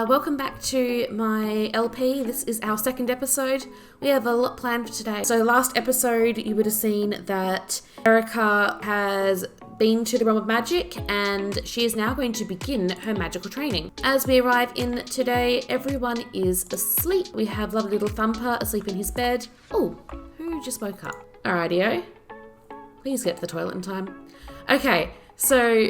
Welcome back to my LP. This is our second episode. We have a lot planned for today. So last episode you would have seen that Erika has been to the realm of magic and she is now going to begin her magical training. As we arrive in today, everyone is asleep. We have lovely little Thumper asleep in his bed. Oh, who just woke up? Alrighty-o. Please get to the toilet in time. Okay, so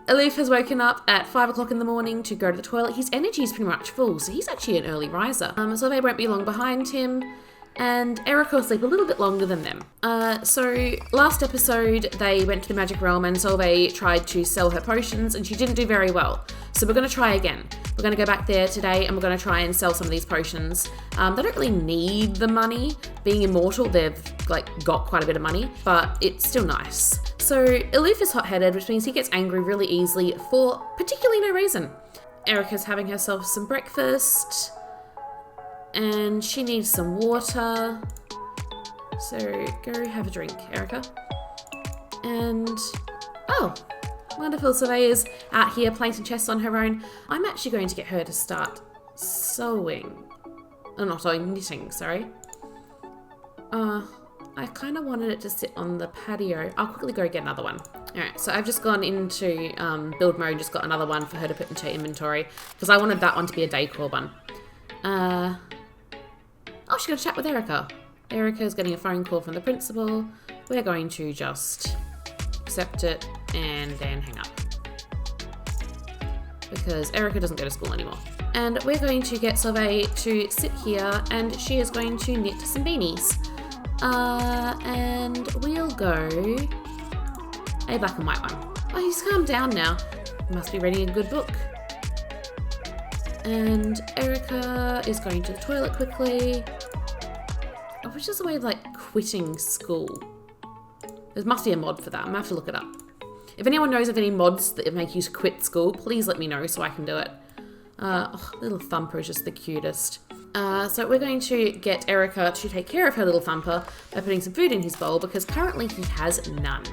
Eluf has woken up at 5 o'clock in the morning to go to the toilet. His energy is pretty much full, so he's actually an early riser. Solveig won't be long behind him, and Erika will sleep a little bit longer than them. So last episode, they went to the magic realm and Solveig tried to sell her potions and she didn't do very well. So we're going to try again. We're going to go back there today and we're going to try and sell some of these potions. They don't really need the money. Being immortal, they've got quite a bit of money, but it's still nice. So Eluf is hot-headed, which means he gets angry really easily for particularly no reason. Erika's having herself some breakfast and she needs some water. So go have a drink, Erika. And, oh, wonderful. Solveig is out here playing some chess on her own. I'm actually going to get her to start sewing. Oh, not sewing, knitting, sorry. I kind of wanted it to sit on the patio. I'll quickly go get another one. Alright, so I've just gone into build mode, just got another one for her to put into inventory, because I wanted that one to be a decor one. Oh, she's going to chat with Erika. Erika's getting a phone call from the principal. We're going to just accept it and then hang up, because Erika doesn't go to school anymore. And we're going to get Solveig to sit here and she is going to knit some beanies. And we'll go a black and white one. Oh, he's calmed down now. Must be reading a good book. And Erika is going to the toilet quickly. Oh, which is a way of quitting school. There must be a mod for that. I'm gonna have to look it up. If anyone knows of any mods that make you quit school, please let me know so I can do it. Little Thumper is just the cutest. So we're going to get Erika to take care of her little Thumper by putting some food in his bowl, because currently he has none.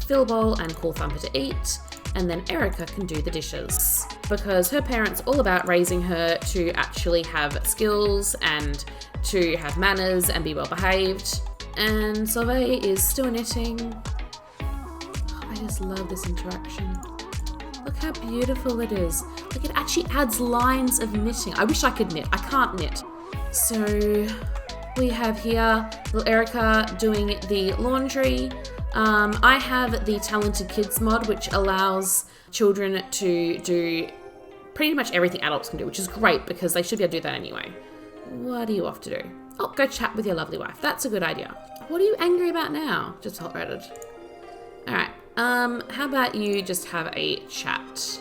Fill bowl and call Thumper to eat, and then Erika can do the dishes, because her parents are all about raising her to actually have skills and to have manners and be well behaved. And Solveig is still knitting. Oh, I just love this interaction. Look how beautiful it is. It actually adds lines of knitting. I wish I could knit. I can't knit. So we have here little Erika doing the laundry. I have the Talented Kids mod, which allows children to do pretty much everything adults can do, which is great because they should be able to do that anyway. What are you off to do? Oh, go chat with your lovely wife. That's a good idea. What are you angry about now? Just hot-redded. All right. How about you just have a chat?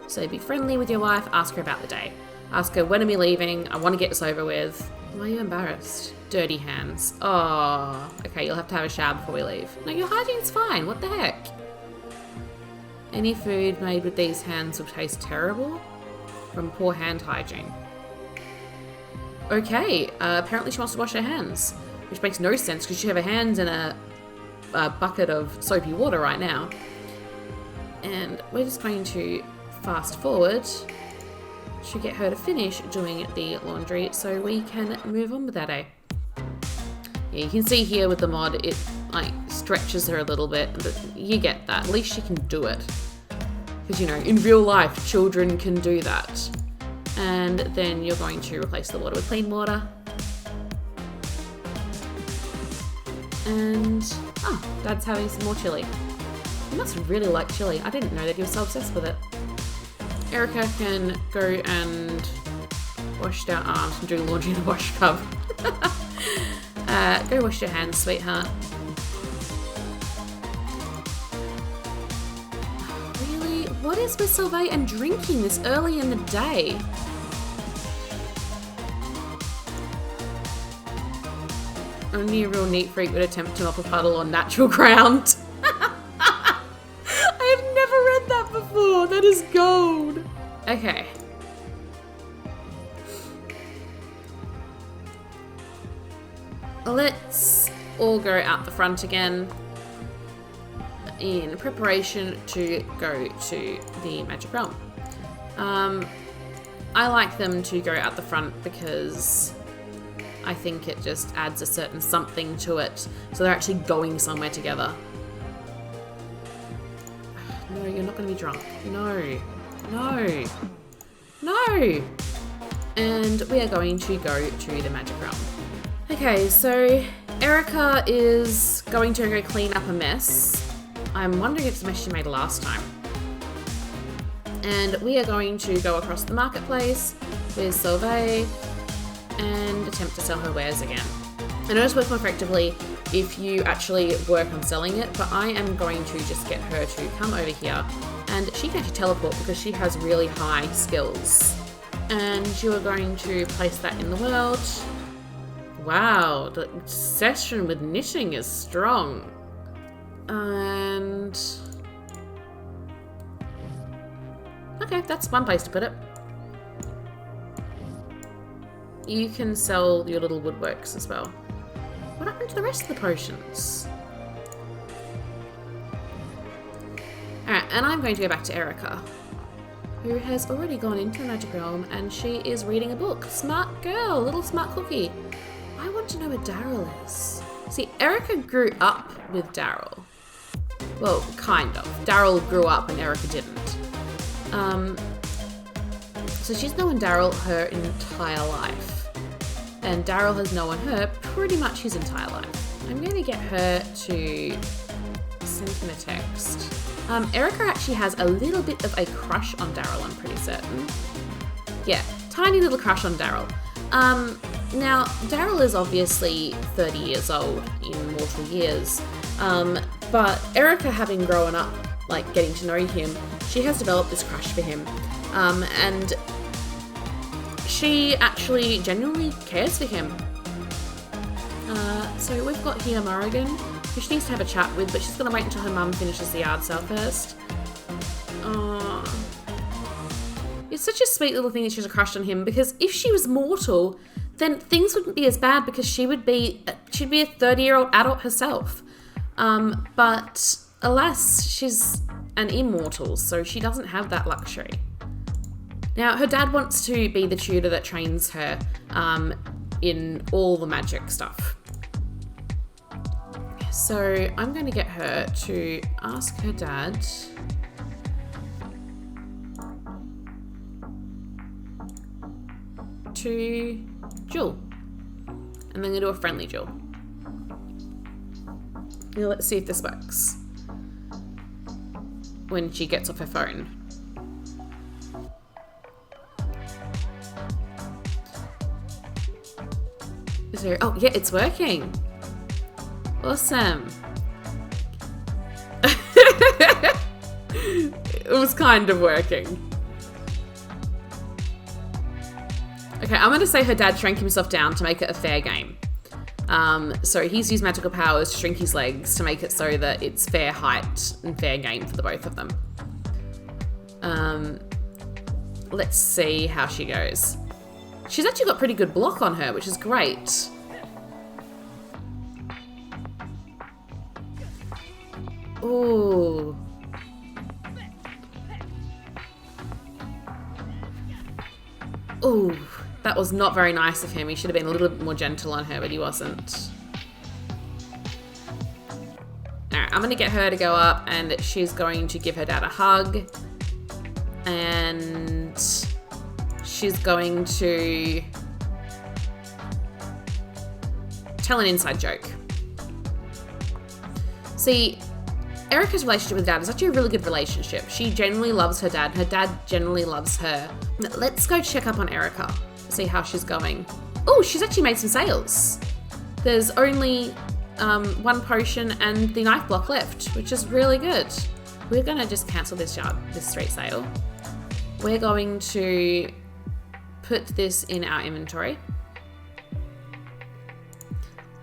So be friendly with your wife, ask her about the day. Ask her, when are we leaving? I want to get this over with. Why are you embarrassed? Dirty hands. Oh, okay, you'll have to have a shower before we leave. No, your hygiene's fine, what the heck? Any food made with these hands will taste terrible from poor hand hygiene. Okay, apparently she wants to wash her hands, which makes no sense because she have her hands in a bucket of soapy water right now. And we're just going to fast forward to get her to finish doing the laundry so we can move on with our day. Yeah, you can see here with the mod, it stretches her a little bit, but you get that. At least she can do it. Because, in real life, children can do that. And then you're going to replace the water with clean water. And, Dad's having some more chili. He must really like chili. I didn't know that he was so obsessed with it. Erika can go and wash their arms and do laundry in the wash tub. Go wash your hands, sweetheart. Really? What is with Solveig and drinking this early in the day? Only a real neat freak would attempt to knock a puddle on natural ground. Before. That is gold. Okay. Let's all go out the front again in preparation to go to the magic realm. I like them to go out the front because I think it just adds a certain something to it. So they're actually going somewhere together. No, you're not going to be drunk. No. No. No! And we are going to go to the magic realm. Okay, so Erika is going to go clean up a mess. I'm wondering if it's the mess she made last time. And we are going to go across the marketplace with Solveig and attempt to sell her wares again. I know it's works more effectively if you actually work on selling it, but I am going to just get her to come over here, and she can actually teleport because she has really high skills. And you are going to place that in the world. Wow, the obsession with knitting is strong. And okay, that's one place to put it. You can sell your little woodworks as well. What happened to the rest of the potions? Alright, and I'm going to go back to Erika, who has already gone into the magic realm, and she is reading a book. Smart girl, little smart cookie. I want to know where Daryl is. See, Erika grew up with Daryl. Well, kind of. Daryl grew up and Erika didn't. So she's known Daryl her entire life. And Daryl has known her pretty much his entire life. I'm going to get her to send him a text. Erika actually has a little bit of a crush on Daryl, I'm pretty certain. Yeah, tiny little crush on Daryl. Now, Daryl is obviously 30 years old in mortal years, but Erika, having grown up, like getting to know him, she has developed this crush for him, and she actually genuinely cares for him. So we've got here Morrigan, who she needs to have a chat with, but she's going to wait until her mum finishes the yard sale first. It's such a sweet little thing that she has a crush on him, because if she was mortal, then things wouldn't be as bad, because she'd be a 30-year-old adult herself. But alas, she's an immortal, so she doesn't have that luxury. Now, her dad wants to be the tutor that trains her in all the magic stuff. So I'm going to get her to ask her dad to duel. And then I'm going to do a friendly duel. Now let's see if this works when she gets off her phone. So, oh yeah, it's working. Awesome. It was kind of working. Okay, I'm going to say her dad shrank himself down to make it a fair game. So he's used magical powers to shrink his legs to make it so that it's fair height and fair game for the both of them. Let's see how she goes. She's actually got pretty good block on her, which is great. Ooh. Ooh, that was not very nice of him. He should have been a little bit more gentle on her, but he wasn't. Alright, I'm going to get her to go up, and she's going to give her dad a hug. And she's going to tell an inside joke. See, Erika's relationship with dad is actually a really good relationship. She genuinely loves her dad. Her dad genuinely loves her. Let's go check up on Erika to see how she's going. Oh, she's actually made some sales. There's only one potion and the knife block left, which is really good. We're going to just cancel this street sale. We're going to put this in our inventory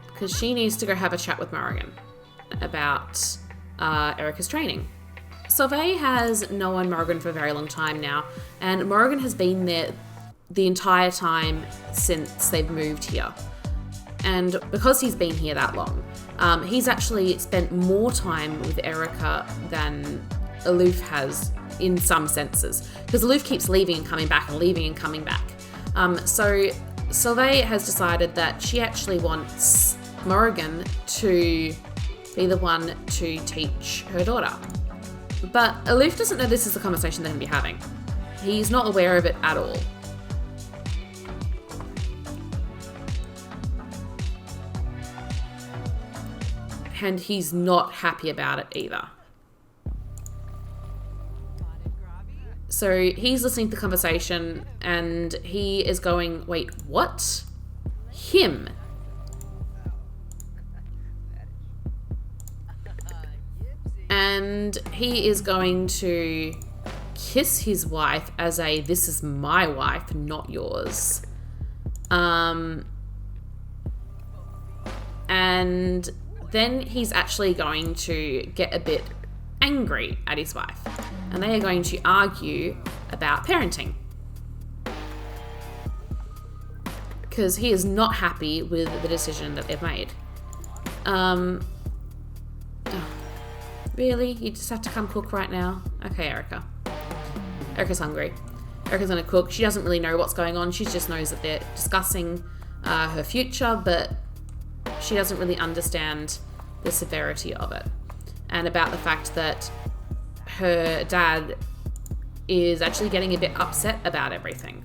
because she needs to go have a chat with Morrigan about Erika's training. Solveig has known Morrigan for a very long time now, and Morrigan has been there the entire time since they've moved here. And because he's been here that long, he's actually spent more time with Erika than Eluf has in some senses, because Eluf keeps leaving and coming back and leaving and coming back. So Solveig has decided that she actually wants Morrigan to be the one to teach her daughter. But Eluf doesn't know this is the conversation they're going to be having. He's not aware of it at all. And he's not happy about it either. So he's listening to the conversation and he is going, wait, what? Him? And he is going to kiss his wife as a, this is my wife, not yours. And then he's actually going to get a bit angry at his wife. And they are going to argue about parenting. Because he is not happy with the decision that they've made. Really? You just have to come cook right now? Okay, Erika. Erika's hungry. Erika's gonna cook. She doesn't really know what's going on. She just knows that they're discussing her future, but she doesn't really understand the severity of it. And about the fact that her dad is actually getting a bit upset about everything.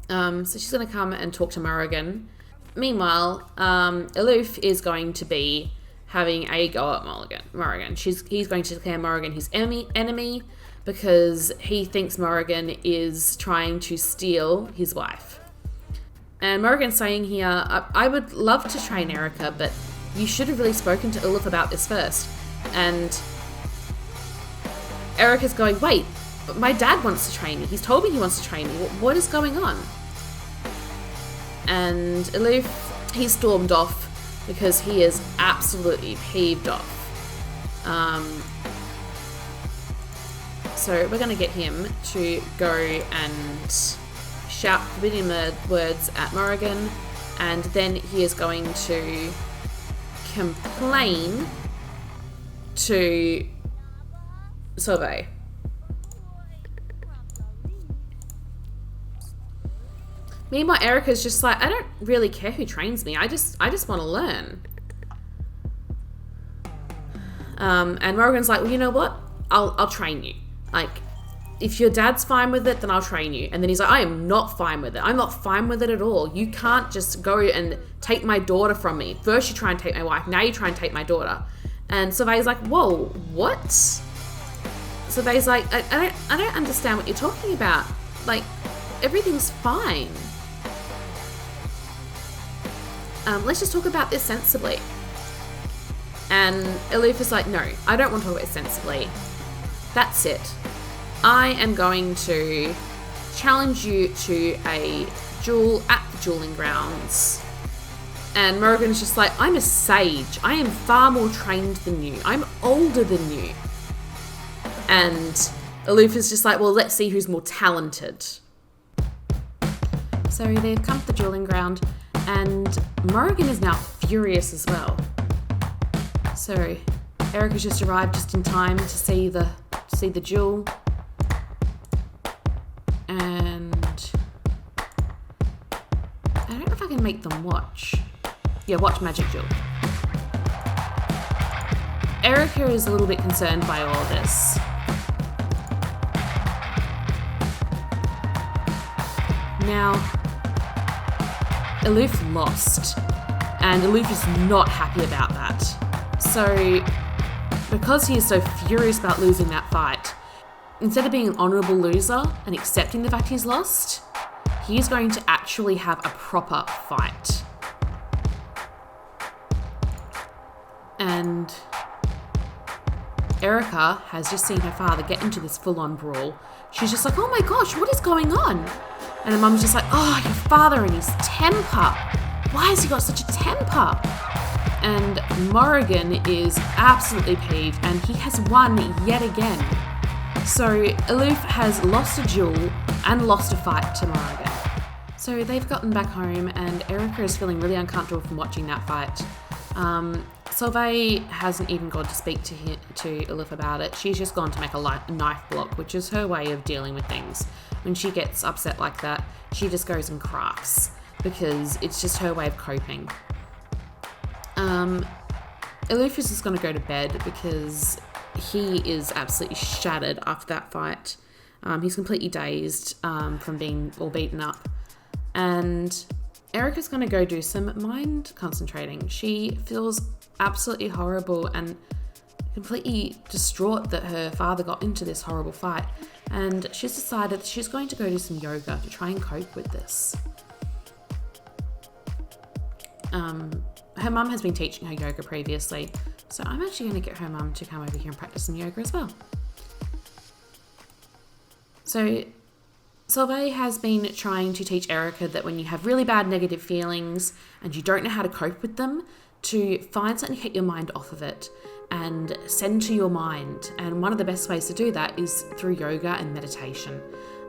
So she's going to come and talk to Morrigan. Meanwhile, Eluf is going to be having a go at Morrigan. He's going to declare Morrigan his enemy because he thinks Morrigan is trying to steal his wife. And Morrigan's saying here, I would love to train Erika, but you should have really spoken to Eluf about this first. And Erika's going, wait, but my dad wants to train me. He's told me he wants to train me. What is going on? And Eluf, he stormed off because he is absolutely peeved off. So we're going to get him to go and shout forbidden words at Morrigan, and then he is going to complain to Sol-vay. Meanwhile, Erika's just like, I don't really care who trains me. I just want to learn. And Morrigan's like, well, you know what? I'll train you. Like, if your dad's fine with it, then I'll train you. And then he's like, I am not fine with it. I'm not fine with it at all. You can't just go and take my daughter from me. First you try and take my wife. Now you try and take my daughter. And Solveig's like, whoa, what? Solveig's like, I don't understand what you're talking about. Like, everything's fine. Let's just talk about this sensibly. And Eluf is like, no, I don't want to talk about it sensibly. That's it. I am going to challenge you to a duel at the dueling grounds. And Morrigan's just like, I'm a sage. I am far more trained than you. I'm older than you. And Eluf is just like, well, let's see who's more talented. So they've come to the dueling ground, and Morrigan is now furious as well. So Erika's just arrived just in time to see the duel. And I don't know if I can make them watch. Yeah, watch Magic Duel. Erika is a little bit concerned by all of this. Now, Eluf lost, and Eluf is not happy about that. So, because he is so furious about losing that fight, instead of being an honourable loser and accepting the fact he's lost, he is going to actually have a proper fight. And Erika has just seen her father get into this full-on brawl. She's just like, oh my gosh, what is going on? And her mum's just like, oh, your father and his temper. Why has he got such a temper? And Morrigan is absolutely peeved, and he has won yet again. So Eluf has lost a duel and lost a fight to Morrigan. So they've gotten back home, and Erika is feeling really uncomfortable from watching that fight. Sol-vay hasn't even gone to speak to Eluf about it. She's just gone to make a knife block, which is her way of dealing with things. When she gets upset like that, she just goes and crafts, because it's just her way of coping. Eluf is just going to go to bed because he is absolutely shattered after that fight. He's completely dazed from being all beaten up. And Erika's going to go do some mind concentrating. She feels absolutely horrible and completely distraught that her father got into this horrible fight. And she's decided that she's going to go do some yoga to try and cope with this. Her mum has been teaching her yoga previously, so I'm actually going to get her mum to come over here and practice some yoga as well. So Solveig has been trying to teach Erika that when you have really bad negative feelings and you don't know how to cope with them, to find something to get your mind off of it and center your mind. And one of the best ways to do that is through yoga and meditation,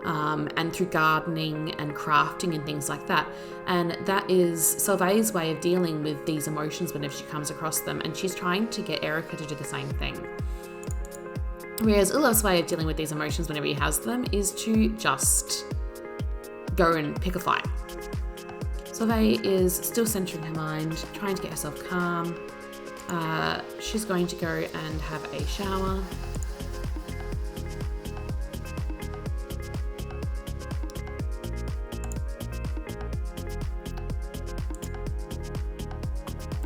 and through gardening and crafting and things like that. And that is Solveig's way of dealing with these emotions whenever she comes across them, and she's trying to get Erika to do the same thing. Whereas Iluf's way of dealing with these emotions whenever he has them is to just go and pick a fight. Solveig is still centering her mind, trying to get herself calm. She's going to go and have a shower.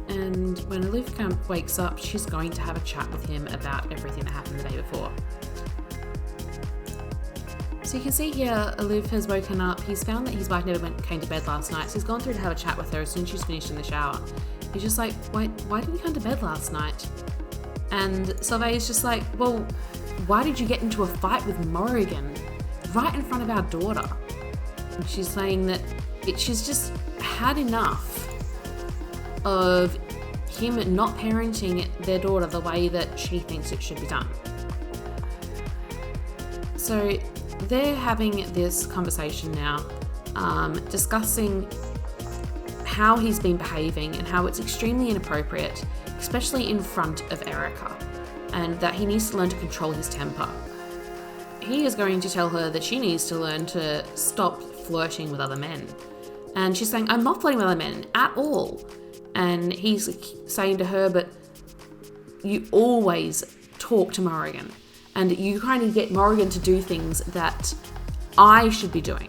And when Eluf wakes up, she's going to have a chat with him about everything that happened the day before. So you can see here, Eluf has woken up. He's found that his wife never came to bed last night, so he's gone through to have a chat with her as soon as she's finished in the shower. He's just like, why didn't you come to bed last night? And Solveig is just like, well, why did you get into a fight with Morrigan right in front of our daughter? And she's saying that she's just had enough of him not parenting their daughter the way that she thinks it should be done. So they're having this conversation now, discussing how he's been behaving and how it's extremely inappropriate, especially in front of Erika, and that he needs to learn to control his temper. He is going to tell her that she needs to learn to stop flirting with other men. And she's saying, I'm not flirting with other men at all. And he's saying to her, but you always talk to Morrigan, and you kind of get Morrigan to do things that I should be doing.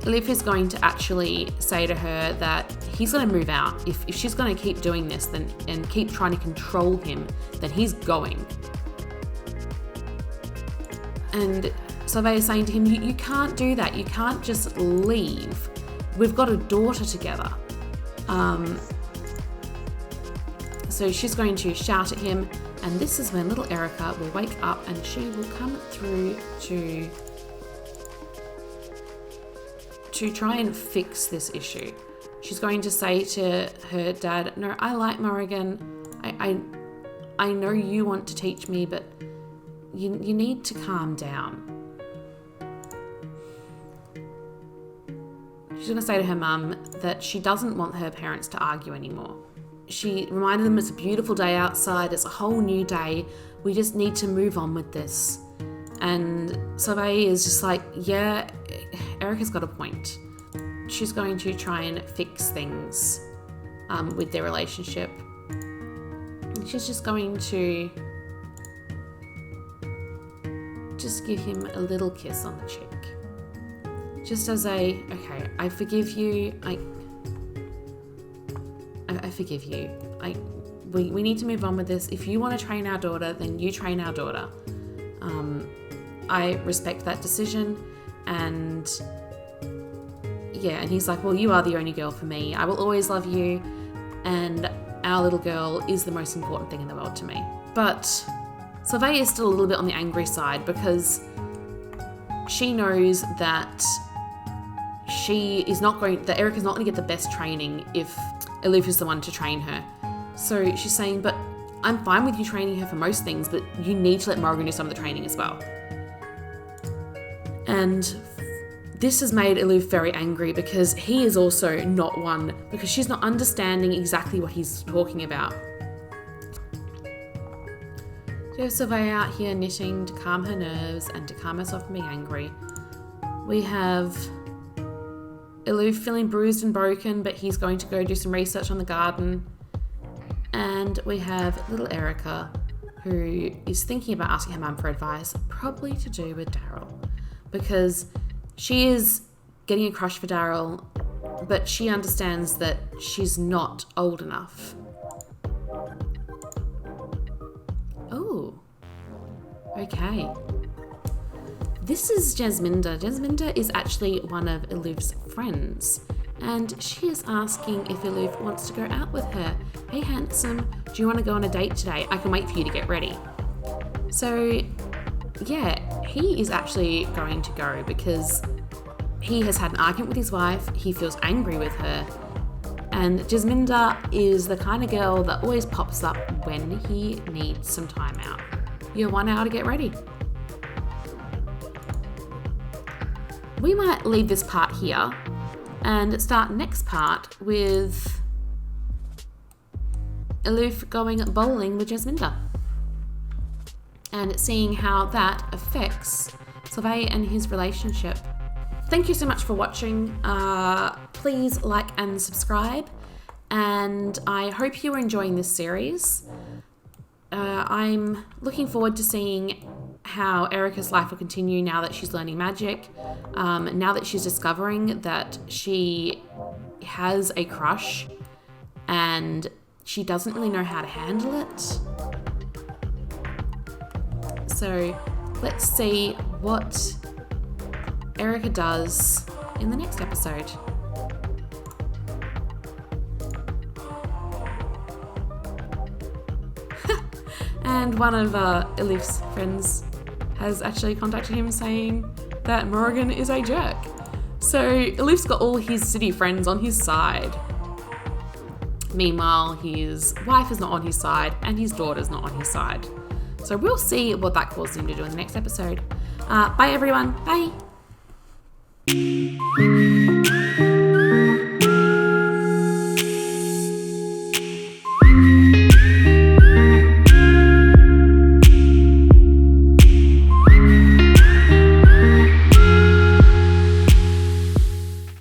Eluf is going to actually say to her that he's going to move out. If she's going to keep doing this and keep trying to control him, then he's going. And Solveig is saying to him, you can't do that. You can't just leave. We've got a daughter together. So she's going to shout at him, and this is when little Erika will wake up and she will come through to try and fix this issue. She's going to say to her dad, no, I like Morrigan. I know you want to teach me, but you need to calm down. She's going to say to her mum that she doesn't want her parents to argue anymore. She reminded them it's a beautiful day outside, it's a whole new day, we just need to move on with this. And Solveig is just like, yeah, Erika's got a point. She's going to try and fix things with their relationship. And she's just going to just give him a little kiss on the cheek. Just as okay, I forgive you. I forgive you. We need to move on with this. If you want to train our daughter, then you train our daughter. I respect that decision. And yeah, and he's like, well, you are the only girl for me. I will always love you. And our little girl is the most important thing in the world to me. But Solveig is still a little bit on the angry side because she knows that Erika's not going to get the best training if Eluf is the one to train her. So she's saying, but I'm fine with you training her for most things, but you need to let Morrigan do some of the training as well. And this has made Eluf very angry because he is also not one, because she's not understanding exactly what he's talking about. We have Solveig out here knitting to calm her nerves and to calm herself from being angry. We have Eluf feeling bruised and broken, but he's going to go do some research on the garden. And we have little Erika, who is thinking about asking her mum for advice, probably to do with Daryl, because she is getting a crush for Daryl, but she understands that she's not old enough. Oh, okay. This is Jasminda. Jasminda is actually one of Eluf's friends, and she is asking if Eluf wants to go out with her. Hey handsome, do you want to go on a date today? I can wait for you to get ready. So yeah, he is actually going to go because he has had an argument with his wife, he feels angry with her, and Jasminda is the kind of girl that always pops up when he needs some time out. You have 1 hour to get ready. We might leave this part here and start next part with Eluf going bowling with Jasminda and seeing how that affects Solveig and his relationship. Thank you so much for watching. Please like and subscribe, and I hope you're enjoying this series. I'm looking forward to seeing how Erika's life will continue now that she's learning magic, now that she's discovering that she has a crush and she doesn't really know how to handle it. So let's see what Erika does in the next episode. And one of Elif's friends has actually contacted him saying that Morrigan is a jerk. So Elif's got all his city friends on his side. Meanwhile, his wife is not on his side and his daughter's not on his side. So we'll see what that causes him to do in the next episode. Bye everyone. Bye.